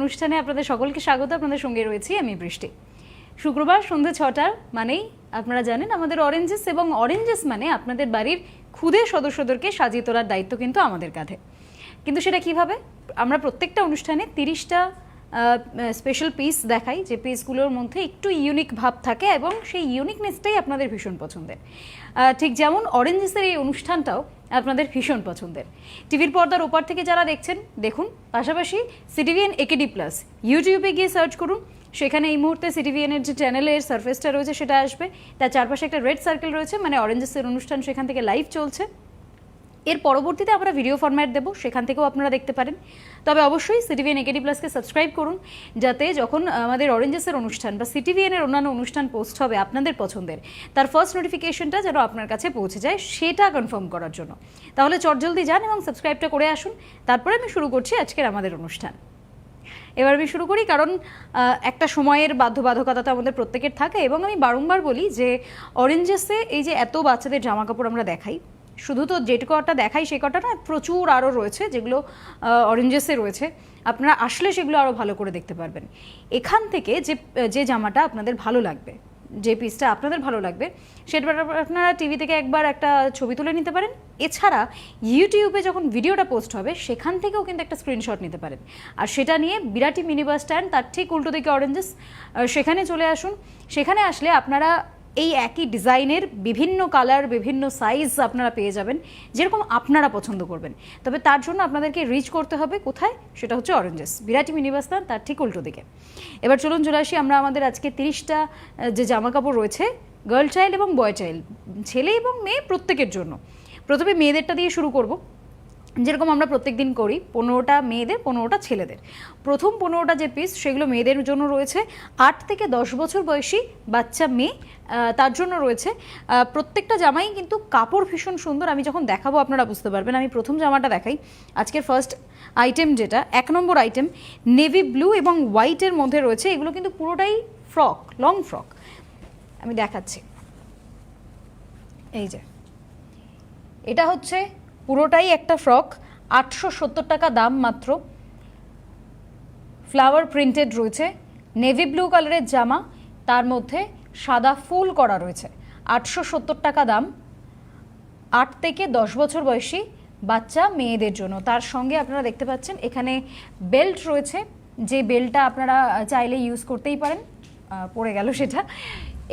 অনুষ্ঠানে আপনাদের সকলকে স্বাগত। আপনাদের সঙ্গে রয়েছি আমি বৃষ্টি। শুক্রবার সন্ধ্যে 6টার মানেই আপনারা জানেন আমাদের অরেঞ্জেস, এবং অরেঞ্জেস মানে আপনাদের বাড়ির ক্ষুদে সদস্যদেরকে সাজিয়ে তোলার দায়িত্ব কিন্তু আমাদের কাঁধে। কিন্তু সেটা কিভাবে? আমরা প্রত্যেকটা অনুষ্ঠানে 30টা স্পেশাল পিস দেখাই, যে পিসগুলোর মধ্যে একটু ইউনিক ভাব থাকে এবং সেই ইউনিকনেসটাই আপনাদের ভীষণ পছন্দের। ঠিক যেমন অরেঞ্জেসের এই অনুষ্ঠানটাও আপনাদের ভীষণ পছন্দের। টিভির পর্দার ওপার থেকে যারা দেখছেন দেখুন, পাশাপাশি সিটিভিএন একেডি প্লাস ইউটিউবে গিয়ে সার্চ করুন। সেখানে এই মুহূর্তে সিটিভিএনের যে চ্যানেলের সারফেসটা রয়েছে সেটা আসবে, তার চারপাশে একটা রেড সার্কেল রয়েছে, মানে অরেঞ্জেসের অনুষ্ঠান সেখান থেকে লাইভ চলছে। এর পরবর্তীতে আমরা ভিডিও ফরম্যাট দেবো, সেখান থেকেও আপনারা দেখতে পারেন। তবে অবশ্যই সিটিভিএন একেডি প্লাসকে সাবস্ক্রাইব করুন, যাতে যখন আমাদের অরেঞ্জেসের অনুষ্ঠান বা সিটিভিএনের অন্যান্য অনুষ্ঠান পোস্ট হবে আপনাদের পছন্দের, তার ফার্স্ট নোটিফিকেশনটা যেন আপনার কাছে পৌঁছে যায় সেটা কনফার্ম করার জন্য। তাহলে চটজলদি যান এবং সাবস্ক্রাইবটা করে আসুন। তারপরে আমি শুরু করছি আজকের আমাদের অনুষ্ঠান। এবার আমি শুরু করি, কারণ একটা সময়ের বাধ্যবাধকতা তো আমাদের প্রত্যেকের থাকে, এবং আমি বারংবার বলি যে অরেঞ্জেসে এই যে এত বাচ্চাদের জামা কাপড় আমরা দেখাই, শুধু তো যে কটা দেখাই সে কটা না, প্রচুর আরও রয়েছে যেগুলো অরেঞ্জেসে রয়েছে। আপনারা আসলে সেগুলো আরও ভালো করে দেখতে পারবেন। এখান থেকে যে জামাটা আপনাদের ভালো লাগবে, যে পিসটা আপনাদের ভালো লাগবে, সেটা আপনারা টিভি থেকে একবার একটা ছবি তুলে নিতে পারেন। এছাড়া ইউটিউবে যখন ভিডিওটা পোস্ট হবে সেখান থেকেও কিন্তু একটা স্ক্রিনশট নিতে পারেন, আর সেটা নিয়ে বিরাটি মিনি বাস স্ট্যান্ড, তার ঠিক উল্টো দিকে অরেঞ্জেস, সেখানে চলে আসুন। সেখানে আসলে আপনারা এই একই ডিজাইনের বিভিন্ন কালার, বিভিন্ন সাইজ আপনারা পেয়ে যাবেন, যেরকম আপনারা পছন্দ করবেন। তবে তার জন্য আপনাদেরকে রিচ করতে হবে কোথায়? সেটা হচ্ছে অরেঞ্জেস, বিরাটি মিনিবাসস্থান, তার ঠিক উল্টো দিকে। এবার চলুন চলে আসি আমরা আমাদের আজকে 30টা যে জামা কাপড় রয়েছে গার্ল চাইল্ড এবং বয় চাইল্ড, ছেলে এবং মেয়ে প্রত্যেকের জন্য। প্রথমে মেয়েদেরটা দিয়ে শুরু করব, যেরকম আমরা প্রত্যেক দিন করি। 15টা মেয়েদের, 15টা ছেলেদের। প্রথম 15টা যে পিস সেগুলো মেয়েদের জন্য রয়েছে। 8 থেকে 10 বছর বয়সী বাচ্চা মেয়ে, তার জন্য রয়েছে। প্রত্যেকটা জামাই কিন্তু কাপড় ভীষণ সুন্দর। আমি যখন দেখাবো আপনারা বুঝতে পারবেন। আমি প্রথম জামাটা দেখাই, আজকের ফার্স্ট আইটেম যেটা 1 নম্বর আইটেম, নেভি ব্লু এবং হোয়াইটের মধ্যে রয়েছে। এগুলো কিন্তু পুরোটাই ফ্রক, লং ফ্রক। আমি দেখাচ্ছি, এই যে এটা হচ্ছে পুরোটাই একটা ফ্রক, 870 টাকা দাম মাত্র। ফ্লাওয়ার প্রিন্টেড রয়েছে, নেভি ব্লু কালারের জামা, তার মধ্যে সাদা ফুল করা রয়েছে। 870 টাকা দাম, 8 থেকে 10 বছর বয়সী বাচ্চা মেয়েদের জন্য। তার সঙ্গে আপনারা দেখতে পাচ্ছেন এখানে বেল্ট রয়েছে, যে বেল্টটা আপনারা চাইলে ইউজ করতেই পারেন। পড়ে গেল সেটা।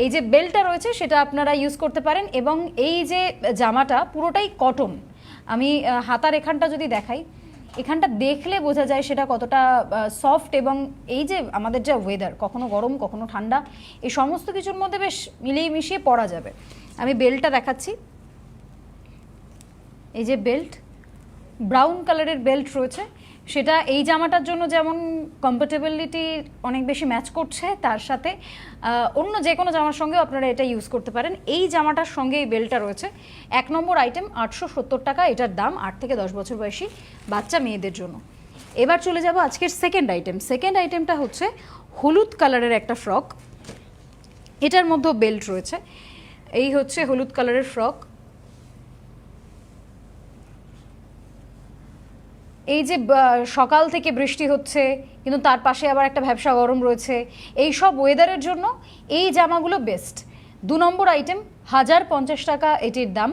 এই যে বেল্টটা রয়েছে সেটা আপনারা ইউজ করতে পারেন। এবং এই যে জামাটা পুরোটাই কটন। আমি হাতার এখানটা যদি দেখাই, এখানটা দেখলে বোঝা যায় সেটা কতটা সফট। এবং এই যে আমাদের যা ওয়েদার, কখনো গরম কখনো ঠান্ডা, এই সমস্ত কিছুর মধ্যে বেশ মিলিয়ে মিশিয়ে পরা যাবে। আমি বেল্টটা দেখাচ্ছি, এই যে বেল্ট, ব্রাউন কালারের বেল্ট রয়েছে। সেটা এই জামাটার জন্য যেমন কমফোর্টেবিলিটি অনেক বেশি ম্যাচ করছে, তার সাথে অন্য যে কোনো জামার সঙ্গেও আপনারা এটা ইউজ করতে পারেন। এই জামাটার সঙ্গে এই বেল্টটা রয়েছে। 1 নম্বর আইটেম, 870 টাকা এটার দাম, 8 থেকে 10 বছর বয়সী বাচ্চা মেয়েদের জন্য। এবার চলে যাব আজকের সেকেন্ড আইটেম। সেকেন্ড আইটেমটা হচ্ছে হলুদ কালারের একটা ফ্রক, এটার মধ্যেও বেল্ট রয়েছে। এই হচ্ছে হলুদ কালারের ফ্রক। এই যে সকাল থেকে বৃষ্টি হচ্ছে, কিন্তু তার পাশে আবার একটা ভ্যাপসা গরম রয়েছে, এই সব ওয়েদারের জন্য এই জামাগুলো বেস্ট। 2 নম্বর আইটেম, 1050 টাকা এটির দাম।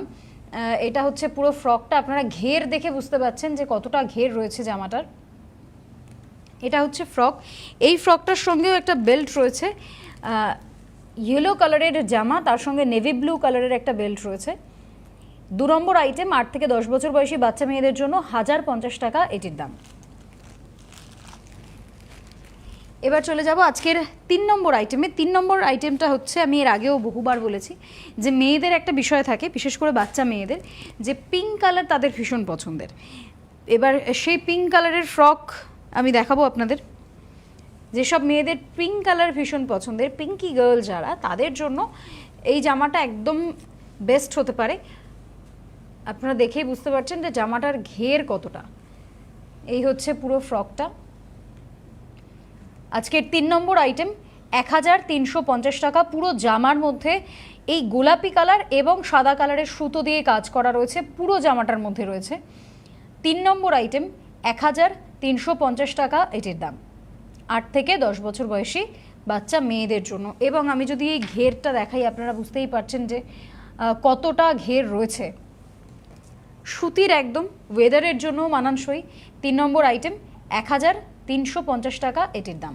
এটা হচ্ছে পুরো ফ্রকটা, আপনারা ঘের দেখে বুঝতে পারছেন যে কতটা ঘের রয়েছে জামাটার। এটা হচ্ছে ফ্রক। এই ফ্রকটার সঙ্গেও একটা বেল্ট রয়েছে, ইয়েলো কালারের জামা, তার সঙ্গে নেভি ব্লু কালারের একটা বেল্ট রয়েছে। 2 নম্বর আইটেম, 8 থেকে 10 বছর বয়সী বাচ্চা মেয়েদের জন্য, 1050 টাকা এটির দাম। এবার চলে যাব আজকের 3 নম্বর আইটেমে। 3 নম্বর আইটেমটা হচ্ছে, আমি এর আগেও বহুবার বলেছি যে মেয়েদের একটা বিষয় থাকে, বিশেষ করে বাচ্চা মেয়েদের, যে পিঙ্ক কালার তাদের ভীষণ পছন্দের। এবার সেই পিঙ্ক কালারের ফ্রক আমি দেখাবো আপনাদের। যেসব মেয়েদের পিঙ্ক কালার ভীষণ পছন্দের, পিঙ্কি গার্ল যারা, তাদের জন্য এই জামাটা একদম বেস্ট হতে পারে। আপনারা দেখেই বুঝতে পারছেন যে জামাটার ঘের কতটা। এই হচ্ছে পুরো ফ্রকটা। আজকের 3 নম্বর আইটেম, 1350 টাকা। পুরো জামার মধ্যে এই গোলাপি কালার এবং সাদা কালারের সুতো দিয়ে কাজ করা রয়েছে, পুরো জামাটার মধ্যে রয়েছে। 3 নম্বর আইটেম, 1350 টাকা এটির দাম। 8 থেকে 10 বছর বয়সী বাচ্চা মেয়েদের জন্য। এবং আমি যদি এই ঘেরটা দেখাই, আপনারা বুঝতেই পারছেন যে কতটা ঘের রয়েছে। সুতির একদম, ওয়েদারের জন্য মানানসই। 3 নম্বর আইটেম 1350 টাকা এটির দাম।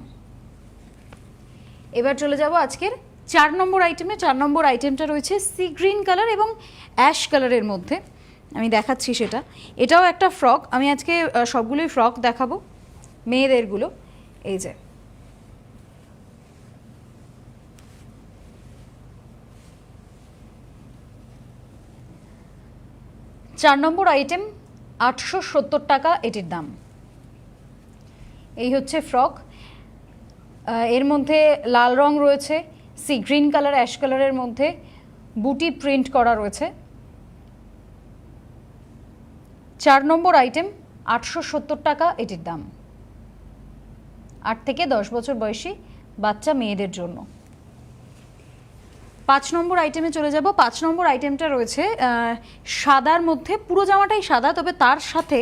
এবার চলে যাব আজকের 4 নম্বর আইটেমে। 4 নম্বর আইটেমটা রয়েছে সি গ্রিন কালার এবং অ্যাশ কালারের মধ্যে। আমি দেখাচ্ছি সেটা। এটাও একটা ফ্রক। আমি আজকে সবগুলোই ফ্রক দেখাবো, মেয়েদেরগুলো। এই যে 4 নম্বর আইটেম 870 টাকা এটির দাম। এই হচ্ছে ফ্রক। এর মধ্যে লাল রং রয়েছে, সি গ্রিন কালার, অ্যাশ কালারের মধ্যে বুটি প্রিন্ট করা রয়েছে। 4 নম্বর আইটেম 870 টাকা এটির দাম। 8 থেকে 10 বছর বয়সী বাচ্চা মেয়েদের জন্য। 5 নম্বর আইটেমে চলে যাব। 5 নম্বর আইটেমটা রয়েছে সাদার মধ্যে, পুরো জামাটাই সাদা, তবে তার সাথে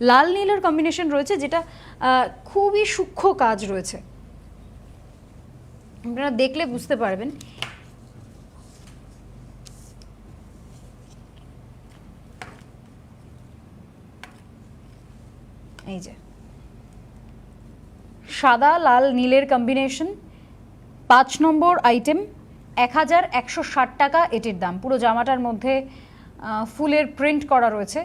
লাল নীলের কম্বিনেশন রয়েছে, যেটা খুবই সূক্ষ্ম কাজ রয়েছে। আপনারা দেখলে বুঝতে পারবেন। এই যে সাদা লাল নীলের কম্বিনেশন। 5 নম্বর আইটেম 1160 টাকা এটির দাম। পুরো জামাটার মধ্যে ফুলের প্রিন্ট করা রয়েছে,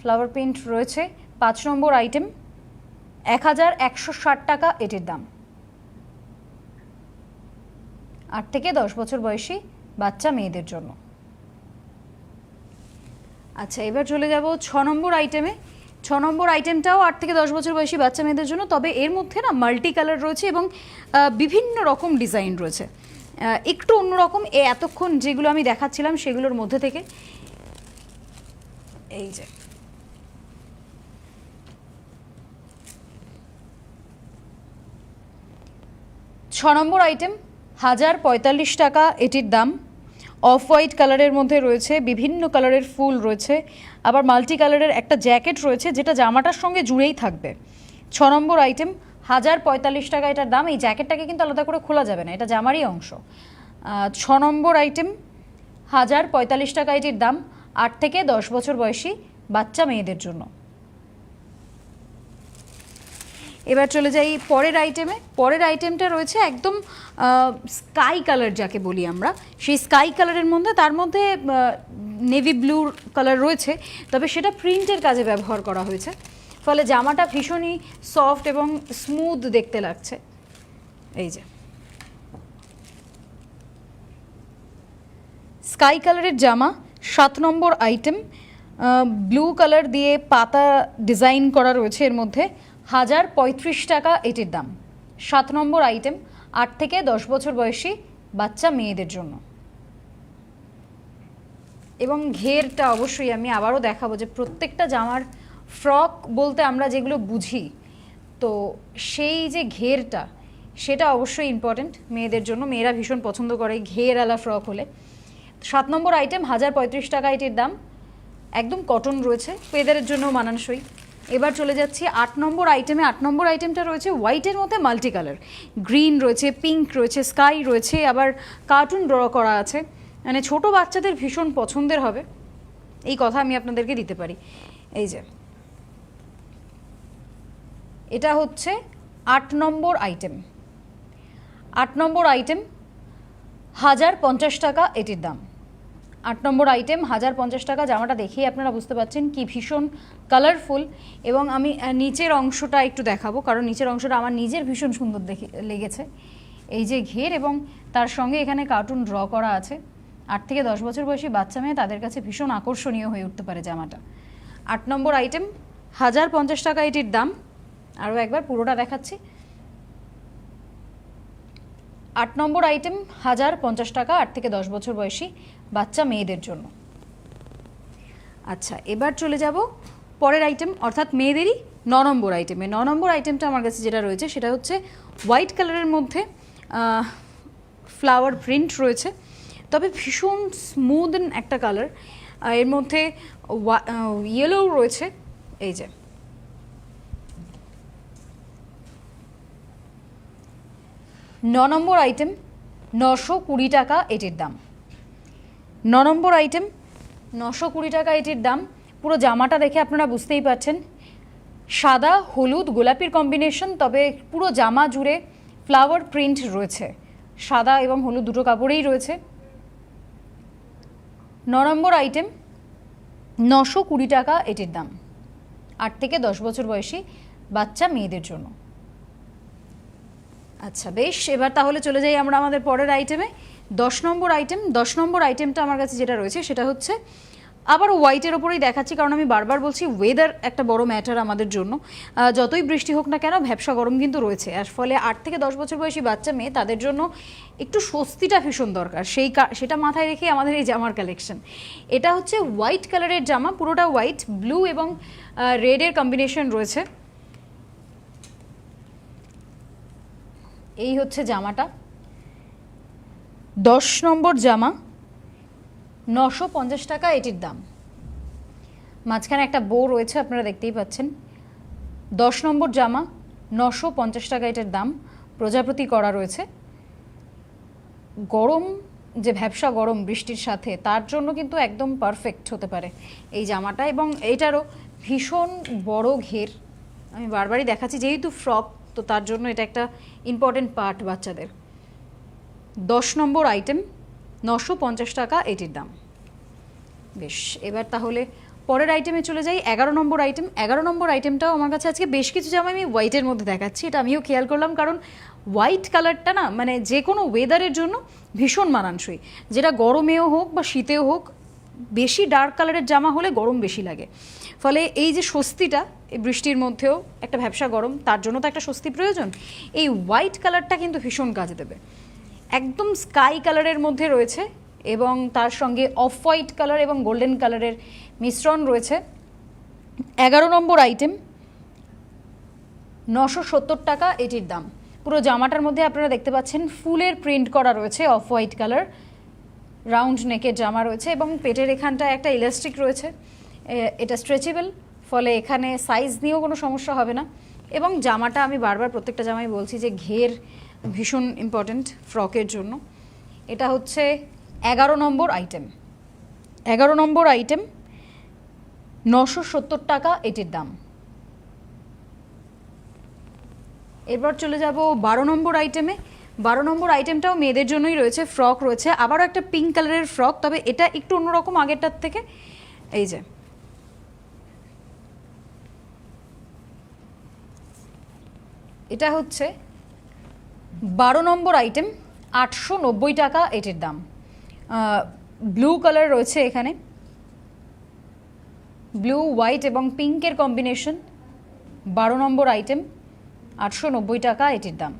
ফ্লাওয়ার প্রিন্ট রয়েছে। 5 নম্বর আইটেম 1160 টাকা এটির দাম। 8 থেকে 10 বছর বয়সী বাচ্চা মেয়েদের জন্য। আচ্ছা, এবার চলে যাব 6 নম্বর আইটেমে। 6 নম্বর আইটেমটাও 8 থেকে 10 বছর বয়সী বাচ্চা মেয়েদের জন্য, তবে এর মধ্যে না মাল্টি কালার রয়েছে এবং বিভিন্ন রকম ডিজাইন রয়েছে, একটু অন্যরকম। এতক্ষণ যেগুলো আমি দেখাচ্ছিলাম সেগুলোর মধ্যে থেকে এই যে 6 নম্বর আইটেম 1045 টাকা এটির দাম। অফ হোয়াইট কালারের মধ্যে রয়েছে, বিভিন্ন কালারের ফুল রয়েছে, আবার মাল্টি কালারের একটা জ্যাকেট রয়েছে যেটা জামাটার সঙ্গে জুড়েই থাকবে। 6 নম্বর আইটেম 1045 টাকা এটার দাম। এই জ্যাকেটটাকে কিন্তু আলাদা করে খোলা যাবে না, এটা জামারই অংশ। 6 নম্বর আইটেম 1045 টাকা এটির দাম। 8 থেকে 10 বছর বয়সী বাচ্চা মেয়েদের জন্য। এবার চলে যাই পরের আইটেমে। পরের আইটেমটা রয়েছে একদম স্কাই কালার যাকে বলি আমরা, সেই স্কাই কালারের মধ্যে, তার মধ্যে নেভি ব্লু কালার রয়েছে, তবে সেটা প্রিন্টের কাজে ব্যবহার করা হয়েছে, ফলে জামাটা ভীষণই সফট এবং স্মুথ দেখতে লাগছে। এই যে স্কাই কালারের জামা। 7 নম্বর আইটেম ব্লু কালার দিয়ে পাতা ডিজাইন করা রয়েছে, এর মধ্যে 1035 টাকা এটির দাম। 7 নম্বর আইটেম 8 থেকে 10 বছর বয়সী বাচ্চা মেয়েদের জন্য। এবং ঘেরটা অবশ্যই আমি আবারও দেখাবো যে প্রত্যেকটা জামার ফ্রক বলতে আমরা যেগুলো বুঝি, তো সেই যে ঘেরটা সেটা অবশ্যই ইম্পর্টেন্ট মেয়েদের জন্য। মেয়েরা ভীষণ পছন্দ করে ঘেরওয়ালা ফ্রক হলে। 7 নম্বর আইটেম 1035 টাকা এটির দাম। একদম কটন রয়েছে, ওয়েদারের জন্য মানানসই। এবার চলে যাচ্ছি 8 নম্বর আইটেমে। 8 নম্বর আইটেমটা রয়েছে হোয়াইটের মধ্যে মাল্টি কালার, গ্রিন রয়েছে, পিঙ্ক রয়েছে, স্কাই রয়েছে, আবার কার্টুন ড্র করা আছে, মানে ছোট বাচ্চাদের ভীষণ পছন্দের হবে, এই কথা আমি আপনাদেরকে দিতে পারি। এই যে এটা হচ্ছে 8 নম্বর আইটেম। 8 নম্বর আইটেম 1050 টাকা এটির দাম। 8 নম্বর আইটেম 1050 টাকা। জামাটা দেখেই আপনারা বুঝতে পারছেন কি ভীষণ কালারফুল। এবং আমি নিচের অংশটা একটু দেখাবো, কারণ নিচের অংশটা আমার নিজের ভীষণ সুন্দর লেগেছে। এই যে ঘের এবং তার সঙ্গে এখানে কার্টুন ড্র করা আছে। 8 থেকে 10 বছর বয়সী বাচ্চা মেয়ে তাদের কাছে ভীষণ আকর্ষণীয় হয়ে উঠতে পারে জামাটা। 8 নম্বর আইটেম 1050 টাকা এটির দাম। আরও একবার পুরোটা দেখাচ্ছি। 8 নম্বর আইটেম 1050 টাকা, 8 থেকে 10 বছর বয়সী বাচ্চা মেয়েদের জন্য। আচ্ছা, এবার চলে যাব পরের আইটেম, অর্থাৎ মেয়েদেরই 9 নম্বর আইটেমে। 9 নম্বর আইটেমটা আমার কাছে যেটা রয়েছে সেটা হচ্ছে হোয়াইট কালারের মধ্যে ফ্লাওয়ার প্রিন্ট রয়েছে, তবে ভীষণ স্মুথ একটা কালার। এর মধ্যে ইয়েলো রয়েছে। এই যে নম্বর আইটেম 920 টাকা এটির দাম। নম্বর আইটেম 920 টাকা এটির দাম। পুরো জামাটা দেখে আপনারা বুঝতেই পারছেন সাদা হলুদ গোলাপির কম্বিনেশন, তবে পুরো জামা জুড়ে ফ্লাওয়ার প্রিন্ট রয়েছে, সাদা এবং হলুদ দুটো কাপড়েই রয়েছে। 9 নম্বর আইটেম 920 টাকা এটির দাম, 8 থেকে 10 বছর বয়সী বাচ্চা মেয়েদের জন্য। আচ্ছা বেশ, এবার তাহলে চলে যাই আমরা আমাদের পরের আইটেমে। 10 নম্বর আইটেম। 10 নম্বর আইটেমটা আমার কাছে যেটা রয়েছে সেটা হচ্ছে আবার হোয়াইটের ওপরেই দেখাচ্ছি, কারণ আমি বারবার বলছি ওয়েদার একটা বড় ম্যাটার আমাদের জন্য। যতই বৃষ্টি হোক না কেন ভ্যাপসা গরম কিন্তু রয়েছে, আর ফলে 8 থেকে 10 বছর বয়সী বাচ্চা মেয়ে তাদের জন্য একটু স্বস্তিটা ভীষণ দরকার, সেটা মাথায় রেখে আমাদের এই জামার কালেকশন। এটা হচ্ছে হোয়াইট কালারের জামা, পুরোটা হোয়াইট, ব্লু এবং রেডের কম্বিনেশন রয়েছে। এই হচ্ছে জামাটা। 10 নম্বর জামা 950 টাকা এটির দাম। মাঝখানে একটা বো রয়েছে আপনারা দেখতেই পাচ্ছেন। 10 নম্বর জামা 950 টাকা এটার দাম, প্রজাপতি করা রয়েছে। গরম যে ভ্যাপসা গরম বৃষ্টির সাথে তার জন্য কিন্তু একদম পারফেক্ট হতে পারে এই জামাটা, এবং এইটারও ভীষণ বড় ঘের। আমি বারবারই দেখাচ্ছি যেহেতু ফ্রক, তো তার জন্য এটা একটা ইম্পর্টেন্ট পার্ট বাচ্চাদের। 10 নম্বর আইটেম 950 টাকা এটির দাম। বেশ, এবার তাহলে পরের আইটেমে চলে যাই। 11 নম্বর আইটেম। 11 নম্বর আইটেমটাও আমার কাছে আজকে বেশ কিছু জামা আমি হোয়াইটের মধ্যে দেখাচ্ছি, এটা আমিও খেয়াল করলাম, কারণ হোয়াইট কালারটা না মানে যে কোনো ওয়েদারের জন্য ভীষণ মানানসই, যেটা গরমেও হোক বা শীতেও হোক। বেশি ডার্ক কালারের জামা হলে গরম বেশি লাগে, ফলে এই যে স্বস্তিটা এই বৃষ্টির মধ্যেও একটা ভ্যাপসা গরম, তার জন্য তো একটা স্বস্তি প্রয়োজন। এই হোয়াইট কালারটা কিন্তু ভীষণ কাজে দেবে। একদম স্কাই কালারের মধ্যে রয়েছে এবং তার সঙ্গে অফ হোয়াইট কালার এবং গোল্ডেন কালারের মিশ্রণ রয়েছে। 11 নম্বর আইটেম 970 টাকা এটির দাম। পুরো জামাটার মধ্যে আপনারা দেখতে পাচ্ছেন ফুলের প্রিন্ট করা রয়েছে, অফ হোয়াইট কালার, রাউন্ড নেকের জামা রয়েছে এবং পেটের এখানটায় একটা ইলাস্টিক রয়েছে। এটা স্ট্রেচেবল, ফলে এখানে সাইজ নিয়েও কোনো সমস্যা হবে না। এবং জামাটা আমি বারবার প্রত্যেকটা জামাই বলছি যে ঘের ভীষণ ইম্পর্ট্যান্ট ফ্রকের জন্য। এটা হচ্ছে 11 নম্বর আইটেম। 11 নম্বর আইটেম 970 টাকা এটির দাম। এরপর চলে যাব 12 নম্বর আইটেমে। 12 নম্বর আইটেমটাও মেয়েদের জন্যই রয়েছে, ফ্রক রয়েছে, আবারও একটা পিঙ্ক কালারের ফ্রক, তবে এটা একটু অন্যরকম আগেরটার থেকে। এই যে এটা হচ্ছে 12 নম্বর আইটেম, 890 টাকা এটির দাম। ব্লু কালার রয়েছে এখানে, ব্লু হোয়াইট এবং পিঙ্কের কম্বিনেশন। 12 নম্বর আইটেম, 890 টাকা এটির দাম।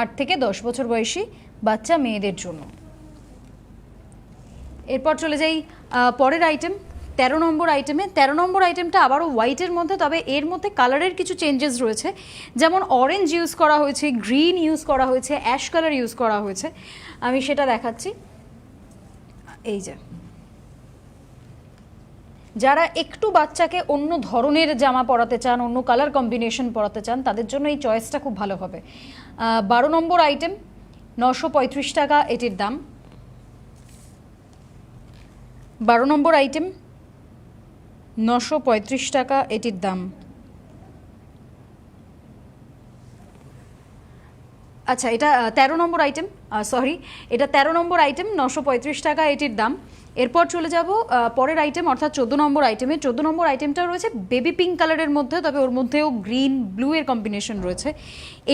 8 থেকে 10 বছর বয়সী বাচ্চা মেয়েদের জন্য। এরপর চলে যাই পরের আইটেম 13 নম্বর আইটেমে। 13 নম্বর আইটেমটা আবারও হোয়াইটের মধ্যে, তবে এর মধ্যে কালারের কিছু চেঞ্জেস রয়েছে, যেমন অরেঞ্জ ইউজ করা হয়েছে, গ্রিন ইউজ করা হয়েছে, অ্যাশ কালার ইউজ করা হয়েছে। আমি সেটা দেখাচ্ছি। এই যে যারা একটু বাচ্চাকে অন্য ধরনের জামা পরাতে চান, অন্য কালার কম্বিনেশন পরাতে চান, তাদের জন্য এই চয়েসটা খুব ভালো হবে। 12 নম্বর আইটেম 935 টাকা এটির দাম। 12 নম্বর আইটেম 935 টাকা এটির দাম। আচ্ছা, এটা 13 নম্বর আইটেম, এটা 13 নম্বর আইটেম, 935 টাকা এটির দাম। এরপর চলে যাব পরের আইটেম অর্থাৎ 14 নম্বর আইটেমে। 14 নম্বর আইটেমটা রয়েছে বেবি পিঙ্ক কালারের মধ্যে, তবে ওর মধ্যেও গ্রিন ব্লু এর কম্বিনেশন রয়েছে।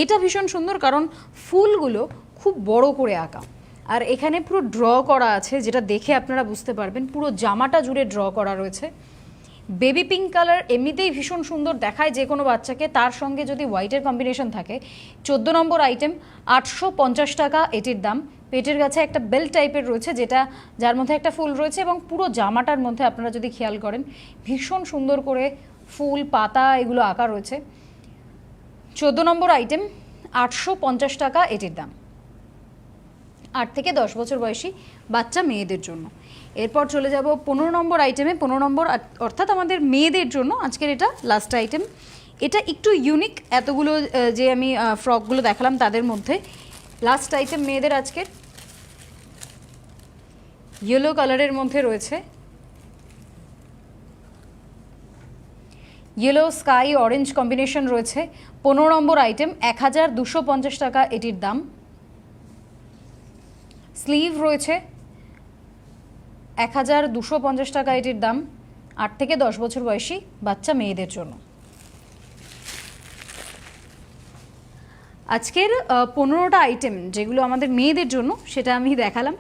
এটা ভীষণ সুন্দর, কারণ ফুলগুলো খুব বড় করে আঁকা, আর এখানে পুরো ড্র করা আছে, যেটা দেখে আপনারা বুঝতে পারবেন পুরো জামাটা জুড়ে ড্র করা রয়েছে। বেবি পিঙ্ক কালার এমনিতেই ভীষণ সুন্দর দেখায় যে কোনো বাচ্চাকে, তার সঙ্গে যদি হোয়াইটের কম্বিনেশন থাকে। 14 নম্বর আইটেম, 850 টাকা এটির দাম। পেটের কাছে একটা বেল্ট টাইপের রয়েছে, যার মধ্যে একটা ফুল রয়েছে, এবং পুরো জামাটার মধ্যে আপনারা যদি খেয়াল করেন ভীষণ সুন্দর করে ফুল পাতা এগুলো আঁকা রয়েছে। 14 নম্বর আইটেম, 850 টাকা এটির দাম। 8 থেকে 10 বছর বয়সী বাচ্চা মেয়েদের জন্য। এরপর চলে যাব 15 নম্বর আইটেমে। 15 নম্বর অর্থাৎ আমাদের মেয়েদের জন্য আজকের এটা লাস্ট আইটেম। এটা একটু ইউনিক, এতগুলো যে আমি ফ্রকগুলো দেখালাম তাদের মধ্যে। লাস্ট আইটেম মেয়েদের আজকের ইয়েলো কালারের মধ্যে রয়েছে, ইয়েলো স্কাই অরেঞ্জ কম্বিনেশন রয়েছে। 15 নম্বর আইটেম, 1250 টাকা এটির দাম। স্লিভ রয়েছে 1250 টাকা এটির দাম, 8 থেকে 10 বছর বয়সী বাচ্চা মেয়েদের জন্য। আজকের 15টা আইটেম যেগুলো আমাদের মেয়েদের জন্য সেটা আমি দেখালাম।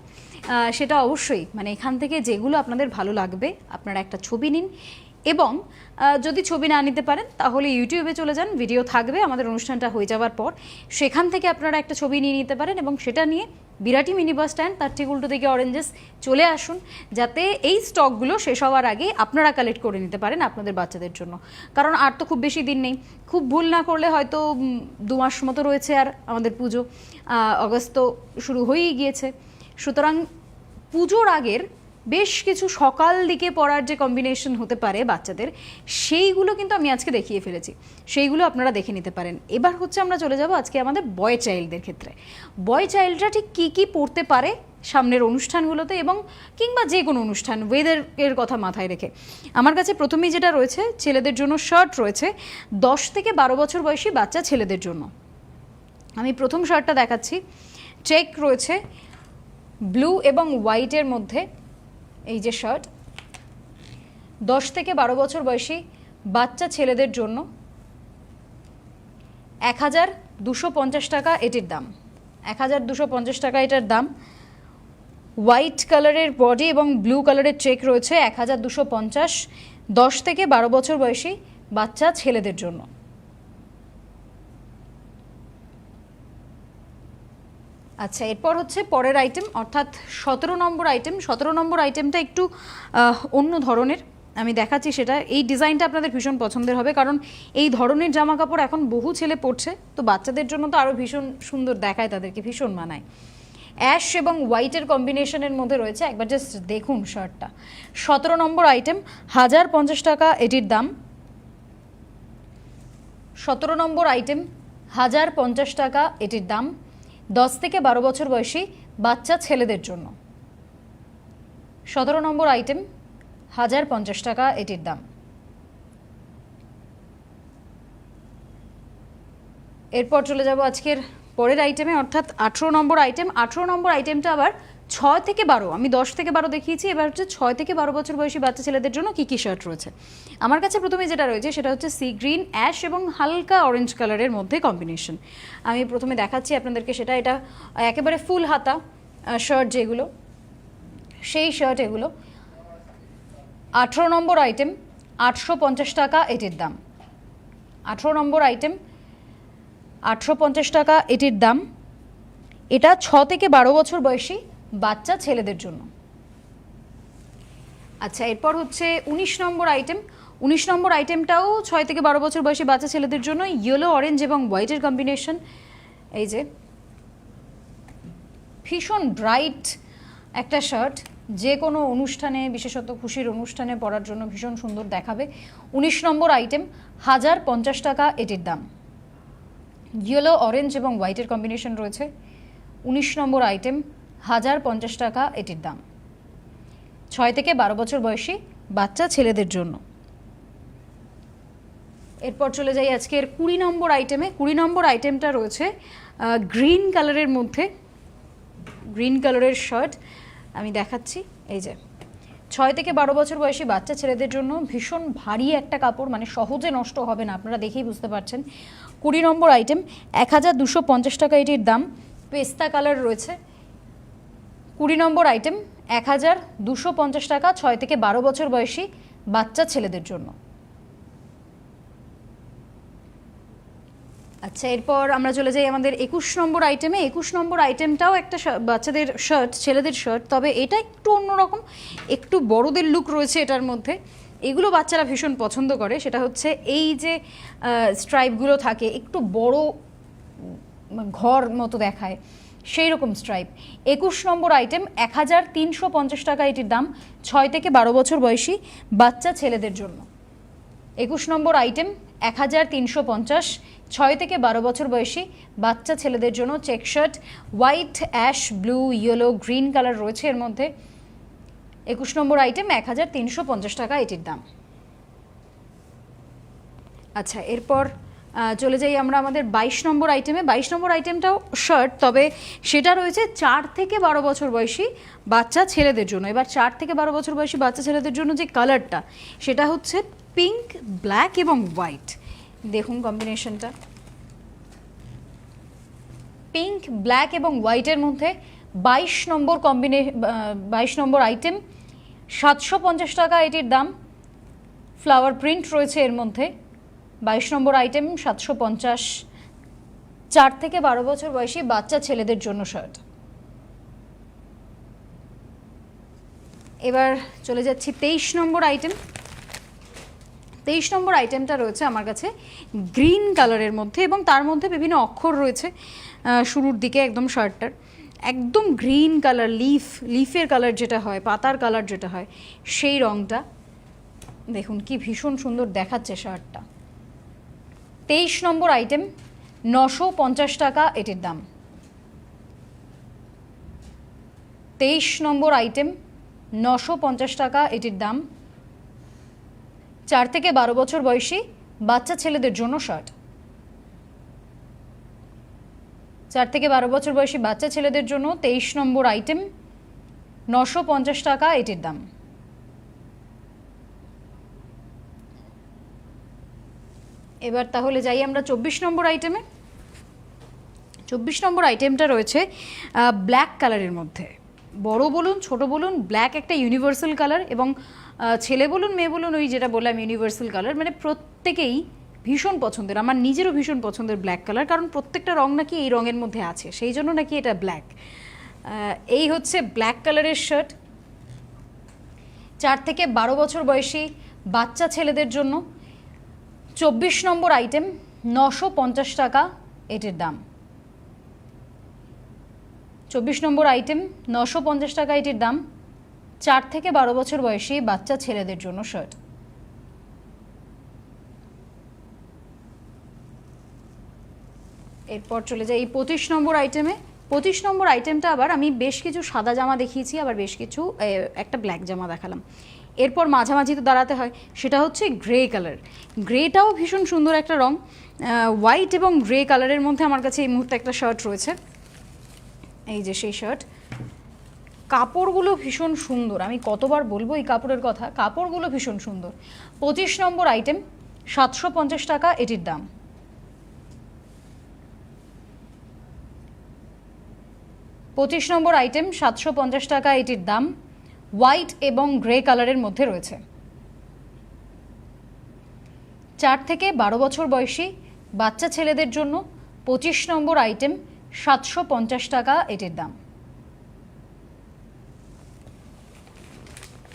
সেটা অবশ্যই মানে এখান থেকে যেগুলো আপনাদের ভালো লাগবে আপনারা একটা ছবি নিন, এবং যদি ছবি না নিতে পারেন তাহলে ইউটিউবে চলে যান, ভিডিও থাকবে আমাদের অনুষ্ঠানটা হয়ে যাওয়ার পর, সেখান থেকে আপনারা একটা ছবি নিয়ে নিতে পারেন এবং সেটা নিয়ে বিরাটি মিনি বাস স্ট্যান্ড তার ঠিক উল্টো দিকে অরেঞ্জেস চলে আসুন, যাতে এই স্টকগুলো শেষ হওয়ার আগে আপনারা কালেক্ট করে নিতে পারেন আপনাদের বাচ্চাদের জন্য। কারণ আর তো খুব বেশি দিন নেই, খুব ভুল না করলে হয়তো 2 মাস মতো রয়েছে আর আমাদের পুজো, অগস্ট তো শুরু হয়েই গিয়েছে। সুতরাং পুজোর আগের বেশ কিছু সকাল দিকে পড়ার যে কম্বিনেশন হতে পারে বাচ্চাদের, সেইগুলো কিন্তু আমি আজকে দেখিয়ে ফেলেছি, সেইগুলো আপনারা দেখে নিতে পারেন। এবার হচ্ছে আমরা চলে যাব আজকে আমাদের বয় চাইল্ডদের ক্ষেত্রে। বয় চাইল্ডরা ঠিক কী কী পড়তে পারে সামনের অনুষ্ঠানগুলোতে, এবং কিংবা যে কোনো অনুষ্ঠান, ওয়েদারের কথা মাথায় রেখে। আমার কাছে প্রথমেই যেটা রয়েছে, ছেলেদের জন্য শার্ট রয়েছে 10 থেকে 12 বছর বয়সী বাচ্চা ছেলেদের জন্য। আমি প্রথম শার্টটা দেখাচ্ছি, চেক রয়েছে ব্লু এবং হোয়াইটের মধ্যে। এই যে শার্ট 10 থেকে 12 বছর বয়সী বাচ্চা ছেলেদের জন্য 1250 টাকা এটির দাম। 1250 টাকা এটার দাম। হোয়াইট কালারের বডি এবং ব্লু কালারের চেক রয়েছে 1250, 10 থেকে 12 বছর বয়সী বাচ্চা ছেলেদের জন্য। আচ্ছা, এরপর হচ্ছে পরের আইটেম, অর্থাৎ 17 নম্বর আইটেম। 17 নম্বর আইটেমটা একটু অন্য ধরনের আমি দেখাচ্ছি, সেটা এই ডিজাইনটা আপনাদের ভীষণ পছন্দের হবে, কারণ এই ধরনের জামা কাপড় এখন বহু ছেলে পরছে, তো বাচ্চাদের জন্য তো আরও ভীষণ সুন্দর দেখায়, তাদেরকে ভীষণ মানায়। অ্যাশ এবং হোয়াইটের কম্বিনেশনের মধ্যে রয়েছে, একবার জাস্ট দেখুন শার্টটা। 17 নম্বর আইটেম, 1050 টাকা এটির দাম। 17 নম্বর আইটেম, 1050 টাকা এটির দাম, 10 থেকে 12 বছর বয়সী বাচ্চা ছেলেদের জন্য। 17 নম্বর আইটেম, 1050 টাকা এটির দাম। এরপর চলে যাব আজকের পরের আইটেমে, অর্থাৎ 18 নম্বর আইটেম। 18 নম্বর আইটেমটা আবার 6 থেকে 12, আমি 10 থেকে 12 দেখিয়েছি, এবার হচ্ছে 6 থেকে 12 বছর বয়সী বাচ্চা ছেলেদের জন্য কী কী শার্ট রয়েছে। আমার কাছে প্রথমে যেটা রয়েছে সেটা হচ্ছে সি গ্রিন, অ্যাশ এবং হালকা অরেঞ্জ কালারের মধ্যে কম্বিনেশন। আমি প্রথমে দেখাচ্ছি আপনাদেরকে সেটা, এটা একেবারে ফুল হাতা শার্ট যেগুলো, সেই শার্ট এগুলো। 18 নম্বর আইটেম, 850 টাকা এটির দাম। 18 নম্বর আইটেম, 850 টাকা এটির দাম। এটা 6 থেকে 12 বছর বয়সী বাচ্চা ছেলেদের জন্য। আচ্ছা, এরপর হচ্ছে 19 নম্বর আইটেম। 19 নম্বর আইটেমটাও 6 থেকে 12 বছর বয়সী বাচ্চা ছেলেদের জন্য, ইয়েলো অরেঞ্জ এবং হোয়াইটের কম্বিনেশন। এই যে ভীষণ ব্রাইট একটা শার্ট, যে কোনো অনুষ্ঠানে, বিশেষত খুশির অনুষ্ঠানে পরার জন্য ভীষণ সুন্দর দেখাবে। 19 নম্বর আইটেম, 1050 টাকা এটির দাম। ইয়েলো অরেঞ্জ এবং হোয়াইটের কম্বিনেশন রয়েছে। 19 নম্বর আইটেম, 1050 টাকা এটির দাম, 6 থেকে 12 বছর বয়সী বাচ্চা ছেলেদের জন্য। এরপর চলে যাই আজকের 20 নম্বর আইটেমে। 20 নম্বর আইটেমটা রয়েছে গ্রিন কালারের মধ্যে, গ্রিন কালারের শার্ট আমি দেখাচ্ছি। এই যে 6 থেকে 12 বছর বয়সী বাচ্চা ছেলেদের জন্য ভীষণ ভারী একটা কাপড়, মানে সহজে নষ্ট হবে না, আপনারা দেখেই বুঝতে পারছেন। 20 নম্বর আইটেম, 1250 টাকা এটির দাম, পেস্তা কালার রয়েছে। 20 নম্বর আইটেম, 1250 টাকা, 6 থেকে 12 বছর বয়সী বাচ্চা ছেলেদের জন্য। আচ্ছা, এরপর আমরা চলে যাই আমাদের 21 নম্বর আইটেমে। 21 নম্বর আইটেমটাও একটা বাচ্চাদের শার্ট, ছেলেদের শার্ট, তবে এটা একটু অন্যরকম, একটু বড়দের লুক রয়েছে এটার মধ্যে। এগুলো বাচ্চারা ভীষণ পছন্দ করে, সেটা হচ্ছে এই যে স্ট্রাইপগুলো থাকে, একটু বড় ঘর মতো দেখায়, সেই রকম স্ট্রাইপ। 21 নম্বর আইটেম, 1350 টাকা এটির দাম, 6 থেকে 12 বছর বয়সী বাচ্চা ছেলেদের জন্য। 21 নম্বর আইটেম, 1350, 6 থেকে 12 বছর বয়সী বাচ্চা ছেলেদের জন্য check shirt, white, ash, blue, yellow, green colour রয়েছে এর মধ্যে। 21 নম্বর আইটেম 1350 টাকা এটির দাম। আচ্ছা, এরপর চলে যাই আমরা আমাদের 22 নম্বর আইটেমে। 22 নম্বর আইটেমটাও শার্ট, তবে সেটা রয়েছে 4 থেকে 12 বছর বয়সী বাচ্চা ছেলেদের জন্য। এবার 4 থেকে 12 বছর বয়সী বাচ্চা ছেলেদের জন্য যে কালারটা, সেটা হচ্ছে পিঙ্ক, ব্ল্যাক এবং হোয়াইট। দেখুন কম্বিনেশনটা, পিঙ্ক, ব্ল্যাক এবং হোয়াইটের মধ্যে 22 নম্বর 22 নম্বর আইটেম, 750 টাকা এটির দাম। ফ্লাওয়ার প্রিন্ট রয়েছে এর মধ্যে। 22 নম্বর আইটেম 750, 4 থেকে 12 বছর বয়সী বাচ্চা ছেলেদের জন্য শার্ট। এবার চলে যাচ্ছি 23 নম্বর আইটেম। 23 নম্বর আইটেমটা রয়েছে আমার কাছে গ্রিন কালারের মধ্যে, এবং তার মধ্যে বিভিন্ন অক্ষর রয়েছে শুরুর দিকে একদম শার্টটার। একদম গ্রিন কালার, লিফের কালার যেটা হয়, পাতার কালার যেটা হয়, সেই রঙটা। দেখুন কি ভীষণ সুন্দর দেখাচ্ছে শার্টটা। 23 নম্বর আইটেম 950 টাকা এটির দাম। 23 নম্বর আইটেম 950 টাকা এটির দাম। 4 থেকে 12 বছর বয়সী বাচ্চা ছেলেদের জন্য শার্ট। 4 থেকে 12 বছর বয়সী বাচ্চা ছেলেদের জন্য 23 নম্বর আইটেম 950 টাকা এটির দাম। এবার তাহলে যাই আমরা 24 নম্বর আইটেমে। 24 নম্বর আইটেমটা রয়েছে ব্ল্যাক কালারের মধ্যে। বড় বলুন ছোট বলুন, ব্ল্যাক একটা ইউনিভার্সাল কালার, এবং ছেলে বলুন মেয়ে বলুন, ওই যেটা বললাম ইউনিভার্সাল কালার, মানে প্রত্যেকেই ভীষণ পছন্দের। আমার নিজেরও ভীষণ পছন্দের ব্ল্যাক কালার, কারণ প্রত্যেকটা রং নাকি এই রঙের মধ্যে আছে, সেই জন্য নাকি এটা ব্ল্যাক। এই হচ্ছে ব্ল্যাক কালারের শার্ট। 4 থেকে 12 বছর বয়সী বাচ্চা ছেলেদের জন্য 24 নম্বর আইটেম 950 টাকা এটির দাম। 24 নম্বর আইটেম 950 টাকা এটির দাম। 4 থেকে 12 বছর বয়সী বাচ্চা ছেলেদের জন্য শার্ট। এরপর চলে যাই 25 নম্বর আইটেমে। 25 নম্বর আইটেমটা আবার আমি বেশ কিছু সাদা জামা দেখিয়েছি, আবার বেশ কিছু একটা ব্ল্যাক জামা দেখালাম। এরপর মাঝামাঝি তো দাঁড়াতে হয়, সেটা হচ্ছে গ্রে কালার। গ্রেটাও ভীষণ সুন্দর একটা রং। হোয়াইট এবং গ্রে কালারের মধ্যে আমার কাছে এই মুহূর্তে একটা শার্ট রয়েছে, এই যে সেই শার্ট। কাপড়গুলো ভীষণ সুন্দর, আমি কতবার বলবো এই কাপড়ের কথা, কাপড়গুলো ভীষণ সুন্দর। 25 নম্বর আইটেম 750 টাকা এটির দাম। 25 নম্বর আইটেম 750 টাকা এটির দাম। হোয়াইট এবং গ্রে কালারের মধ্যে রয়েছে। 4 থেকে 12 বছর বয়সী বাচ্চা ছেলেদের জন্য 25 নম্বর আইটেম 750 টাকা এটির দাম।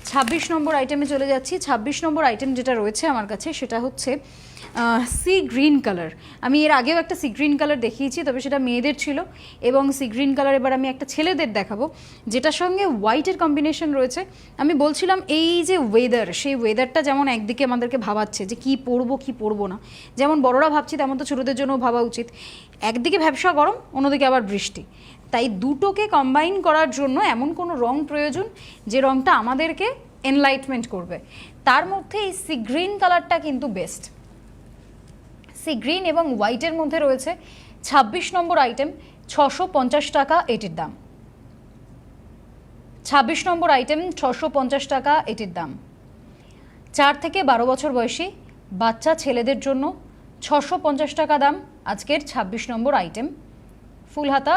26 নম্বর আইটেমে চলে যাচ্ছি। 26 নম্বর আইটেম যেটা রয়েছে আমার কাছে, সেটা হচ্ছে সি গ্রিন কালার। আমি এর আগেও একটা সি গ্রিন কালার দেখিয়েছি, তবে সেটা মেয়েদের ছিল, এবং সি গ্রিন কালার এবার আমি একটা ছেলেদের দেখাবো, যেটার সঙ্গে হোয়াইটের কম্বিনেশন রয়েছে। আমি বলছিলাম এই যে ওয়েদার, সেই ওয়েদারটা যেমন একদিকে আমাদেরকে ভাবাচ্ছে যে কি পরবো কি পরবো না, যেমন বড়রা ভাবছি তেমন তো ছোটোদের জন্য ভাবা উচিত। একদিকে ভ্যাপসা গরম, অন্যদিকে আবার বৃষ্টি, তাই দুটোকে কম্বাইন করার জন্য এমন কোনো রং প্রয়োজন যে রংটা আমাদেরকে এনলাইটমেন্ট করবে। তার মধ্যে এই সি গ্রিন কালারটা কিন্তু বেস্ট। সি গ্রিন এবং হোয়াইটের মধ্যে রয়েছে 26 নম্বর আইটেম 650 টাকা এটির দাম। 26 নম্বর আইটেম 650 টাকা এটির দাম। 4 থেকে 12 বছর বয়সী বাচ্চা ছেলেদের জন্য 650 টাকা দাম আজকের 26 নম্বর আইটেম, ফুল হাতা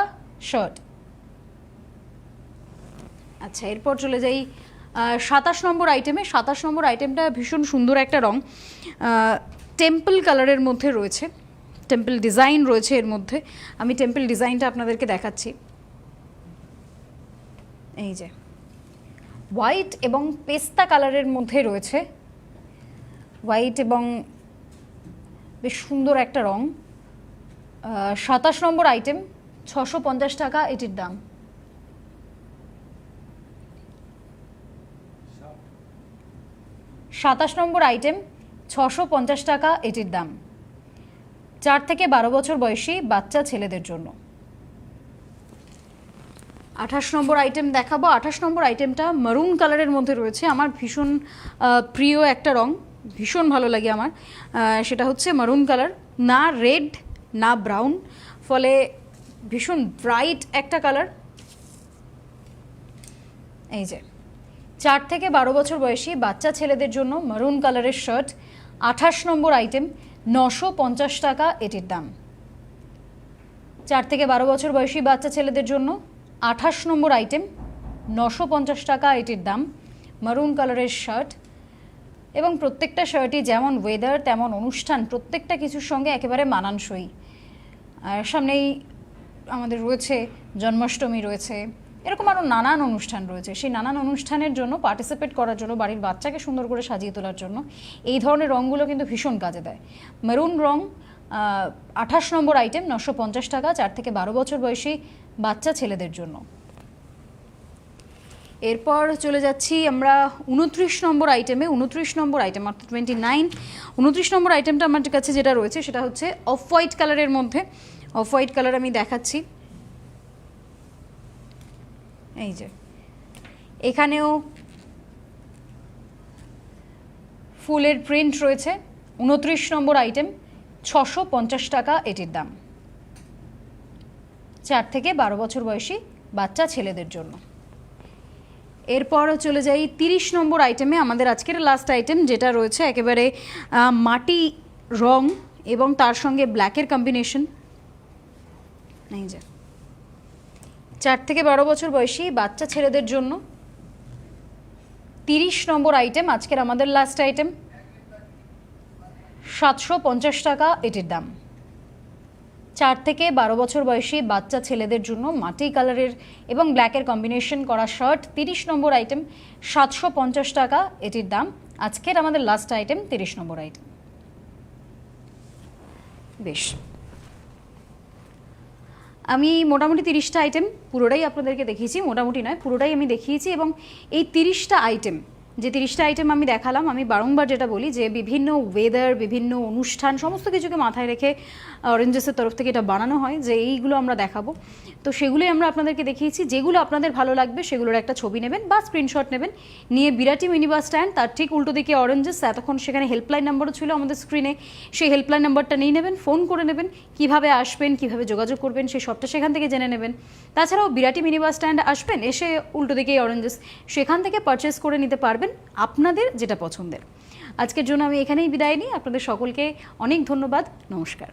শার্ট। আচ্ছা, এরপর চলে যাই 27 নম্বর আইটেমে। 27 নম্বর আইটেমটা ভীষণ সুন্দর একটা রং, টেম্পল কালারের মধ্যে রয়েছে, টেম্পল ডিজাইন রয়েছে এর মধ্যে। আমি টেম্পল ডিজাইনটা আপনাদেরকে দেখাচ্ছি। এই যে হোয়াইট এবং পেস্তা কালারের মধ্যে রয়েছে, হোয়াইট এবং বেশ সুন্দর একটা রং। 27 নম্বর আইটেম 650 টাকা এটির দাম। 27 নম্বর আইটেম 650 টাকা এটির দাম। 4 থেকে 12 বছর বয়সী বাচ্চা ছেলেদের জন্য। 28 নম্বর আইটেম দেখাবো। 28 নম্বর আইটেমটা মারুন কালারের মধ্যে রয়েছে। আমার ভীষণ প্রিয় একটা রং, ভীষণ ভালো লাগে আমার। সেটা হচ্ছে মারুন কালার, না রেড না ব্রাউন, ফলে ভীষণ ব্রাইট একটা কালার। এই যে 4 থেকে 12 বছর বয়সী বাচ্চা ছেলেদের জন্য মারুন কালারের শার্ট। 28 নম্বর আইটেম, 950 টাকা এটির দাম। 4 থেকে 12 বছর বয়সী বাচ্চা ছেলেদের জন্য 28 নম্বর আইটেম, 950 টাকা এটির দাম। মারুন কালারের শার্ট, এবং প্রত্যেকটা শার্টই যেমন ওয়েদার তেমন অনুষ্ঠান, প্রত্যেকটা কিছুর সঙ্গে একেবারে মানানসই। আর সামনেই আমাদের রয়েছে জন্মাষ্টমী, রয়েছে এরকম আরও নানান অনুষ্ঠান রয়েছে। সেই নানান অনুষ্ঠানের জন্য পার্টিসিপেট করার জন্য, বাড়ির বাচ্চাকে সুন্দর করে সাজিয়ে তোলার জন্য এই ধরনের রঙগুলো কিন্তু ভীষণ কাজে দেয়। মেরুন রং, 28 নম্বর আইটেম, 950 টাকা, 4 থেকে 12 বছর বয়সী বাচ্চা ছেলেদের জন্য। এরপর চলে যাচ্ছি আমরা 29 নম্বর আইটেমে। 29 নম্বর আইটেম অর্থাৎ 29 নম্বর আইটেমটা আমার কাছে যেটা রয়েছে সেটা হচ্ছে অফ হোয়াইট কালারের মধ্যে। অফ হোয়াইট কালার আমি দেখাচ্ছি। এই যে এখানেও ফুলের প্রিন্ট রয়েছে। 29 নম্বর আইটেম, 650 টাকা এটির দাম। 4 থেকে 12 বছর বয়সী বাচ্চা ছেলেদের জন্য। এরপর চলে যাই 30 নম্বর আইটেমে, আমাদের আজকের লাস্ট আইটেম, যেটা রয়েছে একেবারে মাটি রং এবং তার সঙ্গে ব্ল্যাকের কম্বিনেশন। এই যে 4 থেকে 12 বছর বয়সী বাচ্চা ছেলেদের জন্য 30 নম্বর আইটেম, আজকের আমাদের লাস্ট আইটেম, 750 টাকা এটির দাম। 4 থেকে 12 বছর বয়সী বাচ্চা ছেলেদের জন্য মাটি কালারের এবং ব্ল্যাকের কম্বিনেশন করা শার্ট, 30 নম্বর আইটেম, 750 টাকা এটির দাম। আজকের আমাদের লাস্ট আইটেম 30 নম্বর আইটেম। বেশ, আমি মোটামুটি 30টা আইটেম পুরোটাই আপনাদেরকে দেখিয়েছি, মোটামুটি নয় পুরোটাই আমি দেখিয়েছি। এবং এই 30টা আইটেম, যে 30টা আইটেম আমি দেখালাম, আমি বারংবার যেটা বলি যে বিভিন্ন ওয়েদার, বিভিন্ন অনুষ্ঠান, সমস্ত কিছুকে মাথায় রেখে অরেঞ্জেসের তরফ থেকে এটা বানানো হয় যে এইগুলো আমরা দেখাবো। তো সেগুলোই আমরা আপনাদেরকে দেখিয়েছি। যেগুলো আপনাদের ভালো লাগবে সেগুলোর একটা ছবি নেবেন বা স্ক্রিনশট নেবেন, নিয়ে বিরাটি মিনি বাস স্ট্যান্ড, তার ঠিক উল্টো দিকে অরেঞ্জেস, এতক্ষণ সেখানে হেল্পলাইন নাম্বারও ছিল আমাদের স্ক্রিনে, সেই হেল্পলাইন নাম্বারটা নিয়ে নেবেন, ফোন করে নেবেন, কিভাবে আসবেন, কিভাবে যোগাযোগ করবেন সেই সবটা সেখান থেকে জেনে নেবেন। তাছাড়াও বিরাটি মিনি বাস স্ট্যান্ড আসবেন, এসে উল্টো দিকেই অরেঞ্জেস, সেখান থেকে পারচেস করে নিতে পারবেন আপনাদের যেটা পছন্দের। আজকের জন্য আমি এখানেই বিদায় নিই। আপনাদের সকলকে অনেক ধন্যবাদ, নমস্কার।